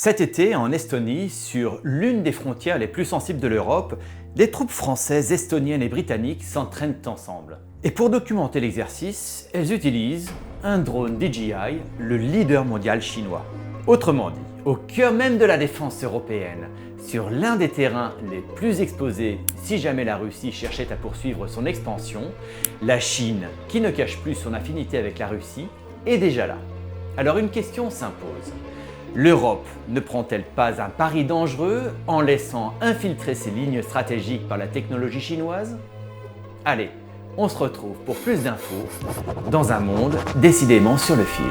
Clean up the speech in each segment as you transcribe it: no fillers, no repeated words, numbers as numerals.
Cet été, en Estonie, sur l'une des frontières les plus sensibles de l'Europe, des troupes françaises, estoniennes et britanniques s'entraînent ensemble. Et pour documenter l'exercice, elles utilisent un drone DJI, le leader mondial chinois. Autrement dit, au cœur même de la défense européenne, sur l'un des terrains les plus exposés si jamais la Russie cherchait à poursuivre son expansion, la Chine, qui ne cache plus son affinité avec la Russie, est déjà là. Alors une question s'impose. L'Europe ne prend-elle pas un pari dangereux en laissant infiltrer ses lignes stratégiques par la technologie chinoise? Allez, on se retrouve pour plus d'infos dans un monde décidément sur le fil.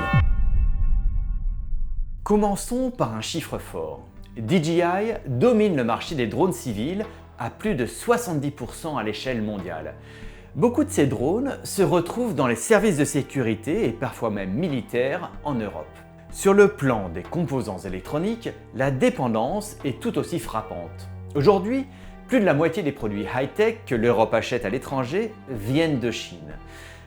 Commençons par un chiffre fort. DJI domine le marché des drones civils à plus de 70% à l'échelle mondiale. Beaucoup de ces drones se retrouvent dans les services de sécurité et parfois même militaires en Europe. Sur le plan des composants électroniques, la dépendance est tout aussi frappante. Aujourd'hui, plus de la moitié des produits high-tech que l'Europe achète à l'étranger viennent de Chine.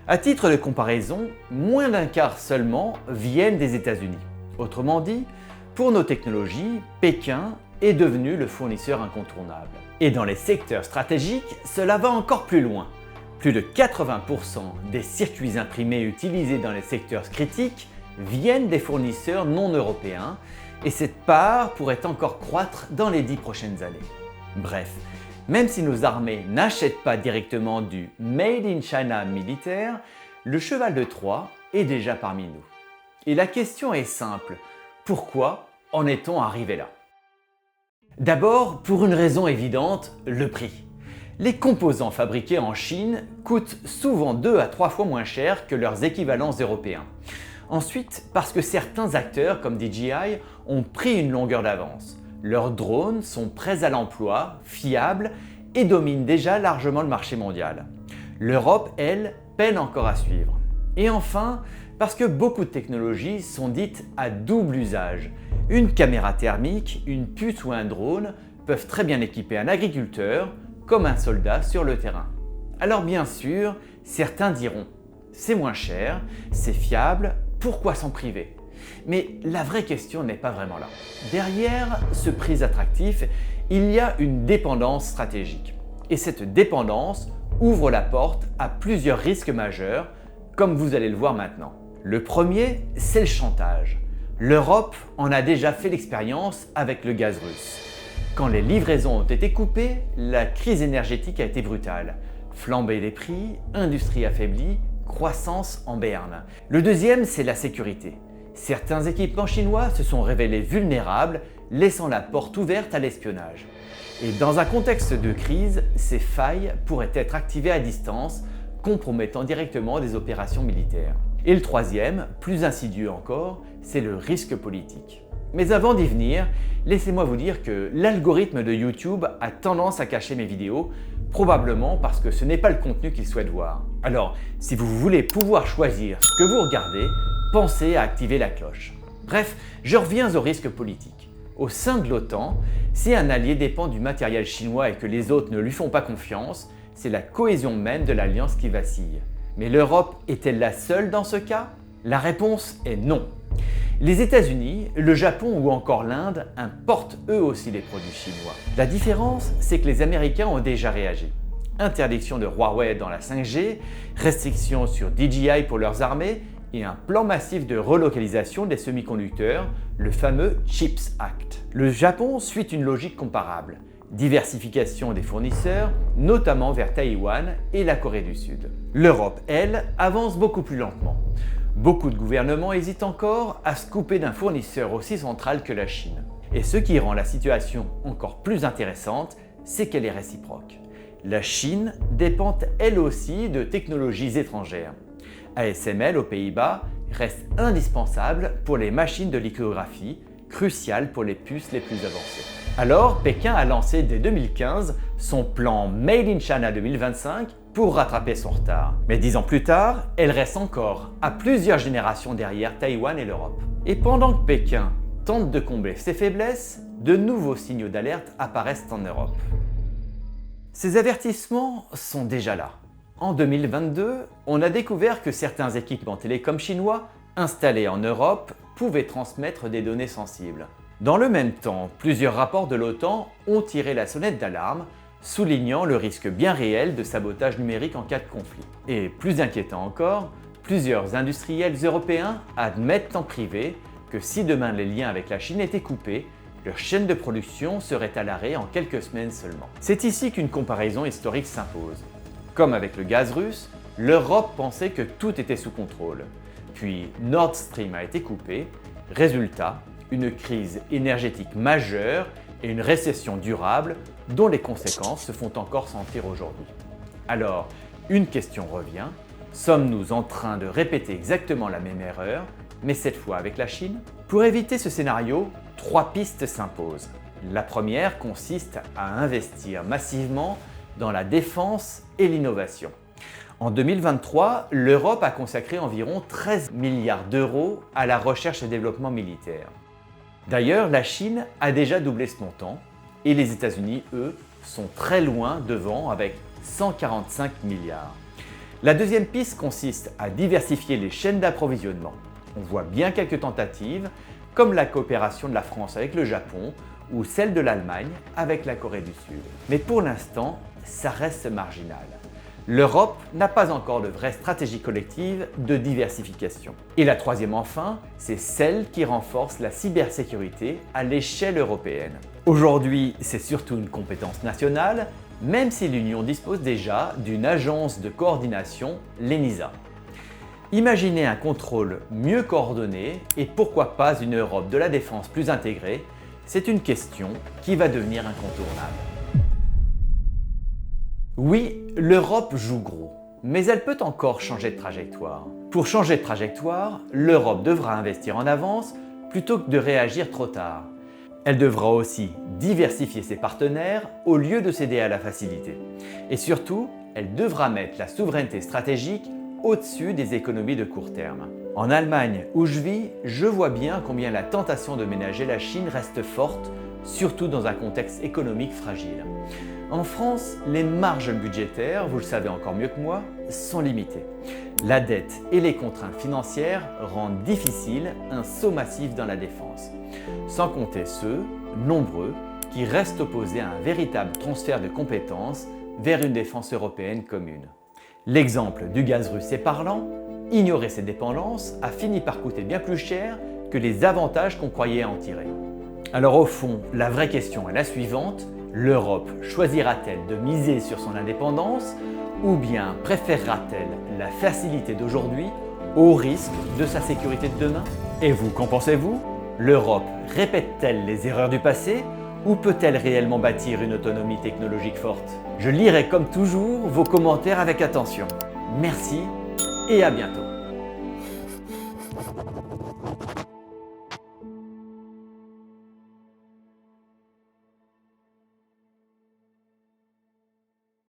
À titre de comparaison, moins d'un quart seulement viennent des États-Unis. Autrement dit, pour nos technologies, Pékin est devenu le fournisseur incontournable. Et dans les secteurs stratégiques, cela va encore plus loin. Plus de 80% des circuits imprimés utilisés dans les secteurs critiques viennent des fournisseurs non européens et cette part pourrait encore croître dans les 10 prochaines années. Bref, même si nos armées n'achètent pas directement du Made in China militaire, le cheval de Troie est déjà parmi nous. Et la question est simple, pourquoi en est-on arrivé là? D'abord, pour une raison évidente, le prix. Les composants fabriqués en Chine coûtent souvent 2 à 3 fois moins cher que leurs équivalents européens. Ensuite, parce que certains acteurs comme DJI ont pris une longueur d'avance. Leurs drones sont prêts à l'emploi, fiables et dominent déjà largement le marché mondial. L'Europe, elle, peine encore à suivre. Et enfin, parce que beaucoup de technologies sont dites à double usage. Une caméra thermique, une puce ou un drone peuvent très bien équiper un agriculteur comme un soldat sur le terrain. Alors bien sûr, certains diront « c'est moins cher, c'est fiable, pourquoi s'en priver ?» Mais la vraie question n'est pas vraiment là. Derrière ce prix attractif, il y a une dépendance stratégique. Et cette dépendance ouvre la porte à plusieurs risques majeurs, comme vous allez le voir maintenant. Le premier, c'est le chantage. L'Europe en a déjà fait l'expérience avec le gaz russe. Quand les livraisons ont été coupées, la crise énergétique a été brutale. Flambée des prix, industrie affaiblie, croissance en berne. Le deuxième, c'est la sécurité. Certains équipements chinois se sont révélés vulnérables, laissant la porte ouverte à l'espionnage. Et dans un contexte de crise, ces failles pourraient être activées à distance, compromettant directement des opérations militaires. Et le troisième, plus insidieux encore, c'est le risque politique. Mais avant d'y venir, laissez-moi vous dire que l'algorithme de YouTube a tendance à cacher mes vidéos, probablement parce que ce n'est pas le contenu qu'il souhaite voir. Alors, si vous voulez pouvoir choisir ce que vous regardez, pensez à activer la cloche. Bref, je reviens au risque politique. Au sein de l'OTAN, si un allié dépend du matériel chinois et que les autres ne lui font pas confiance, c'est la cohésion même de l'alliance qui vacille. Mais l'Europe est-elle la seule dans ce cas? La réponse est non. Les États-Unis, le Japon ou encore l'Inde importent eux aussi les produits chinois. La différence, c'est que les Américains ont déjà réagi. Interdiction de Huawei dans la 5G, restrictions sur DJI pour leurs armées et un plan massif de relocalisation des semi-conducteurs, le fameux CHIPS Act. Le Japon suit une logique comparable. Diversification des fournisseurs, notamment vers Taïwan et la Corée du Sud. L'Europe, elle, avance beaucoup plus lentement. Beaucoup de gouvernements hésitent encore à se couper d'un fournisseur aussi central que la Chine. Et ce qui rend la situation encore plus intéressante, c'est qu'elle est réciproque. La Chine dépend elle aussi de technologies étrangères. ASML aux Pays-Bas reste indispensable pour les machines de lithographie, crucial pour les puces les plus avancées. Alors, Pékin a lancé dès 2015 son plan Made in China 2025 pour rattraper son retard. Mais 10 ans plus tard, elle reste encore à plusieurs générations derrière Taïwan et l'Europe. Et pendant que Pékin tente de combler ses faiblesses, de nouveaux signaux d'alerte apparaissent en Europe. Ces avertissements sont déjà là. En 2022, on a découvert que certains équipements télécoms chinois installés en Europe pouvaient transmettre des données sensibles. Dans le même temps, plusieurs rapports de l'OTAN ont tiré la sonnette d'alarme, soulignant le risque bien réel de sabotage numérique en cas de conflit. Et plus inquiétant encore, plusieurs industriels européens admettent en privé que si demain les liens avec la Chine étaient coupés, leur chaîne de production serait à l'arrêt en quelques semaines seulement. C'est ici qu'une comparaison historique s'impose. Comme avec le gaz russe, l'Europe pensait que tout était sous contrôle. Puis Nord Stream a été coupé, résultat, une crise énergétique majeure et une récession durable dont les conséquences se font encore sentir aujourd'hui. Alors, une question revient, sommes-nous en train de répéter exactement la même erreur, mais cette fois avec la Chine? Pour éviter ce scénario, 3 pistes s'imposent. La première consiste à investir massivement dans la défense et l'innovation. En 2023, l'Europe a consacré environ 13 milliards d'euros à la recherche et développement militaire. D'ailleurs, la Chine a déjà doublé ce montant et les États-Unis, eux, sont très loin devant avec 145 milliards. La deuxième piste consiste à diversifier les chaînes d'approvisionnement. On voit bien quelques tentatives, comme la coopération de la France avec le Japon ou celle de l'Allemagne avec la Corée du Sud. Mais pour l'instant, ça reste marginal. L'Europe n'a pas encore de vraie stratégie collective de diversification. Et la troisième enfin, c'est celle qui renforce la cybersécurité à l'échelle européenne. Aujourd'hui, c'est surtout une compétence nationale, même si l'Union dispose déjà d'une agence de coordination, l'ENISA. Imaginez un contrôle mieux coordonné et pourquoi pas une Europe de la défense plus intégrée, c'est une question qui va devenir incontournable. Oui, l'Europe joue gros, mais elle peut encore changer de trajectoire. Pour changer de trajectoire, l'Europe devra investir en avance plutôt que de réagir trop tard. Elle devra aussi diversifier ses partenaires au lieu de céder à la facilité. Et surtout, elle devra mettre la souveraineté stratégique au-dessus des économies de court terme. En Allemagne, où je vis, je vois bien combien la tentation de ménager la Chine reste forte, surtout dans un contexte économique fragile. En France, les marges budgétaires, vous le savez encore mieux que moi, sont limitées. La dette et les contraintes financières rendent difficile un saut massif dans la défense. Sans compter ceux, nombreux, qui restent opposés à un véritable transfert de compétences vers une défense européenne commune. L'exemple du gaz russe est parlant, ignorer ses dépendances a fini par coûter bien plus cher que les avantages qu'on croyait en tirer. Alors au fond, la vraie question est la suivante, l'Europe choisira-t-elle de miser sur son indépendance ou bien préférera-t-elle la facilité d'aujourd'hui au risque de sa sécurité de demain? Et vous, qu'en pensez-vous? L'Europe répète-t-elle les erreurs du passé ou peut-elle réellement bâtir une autonomie technologique forte? Je lirai comme toujours vos commentaires avec attention. Merci et à bientôt.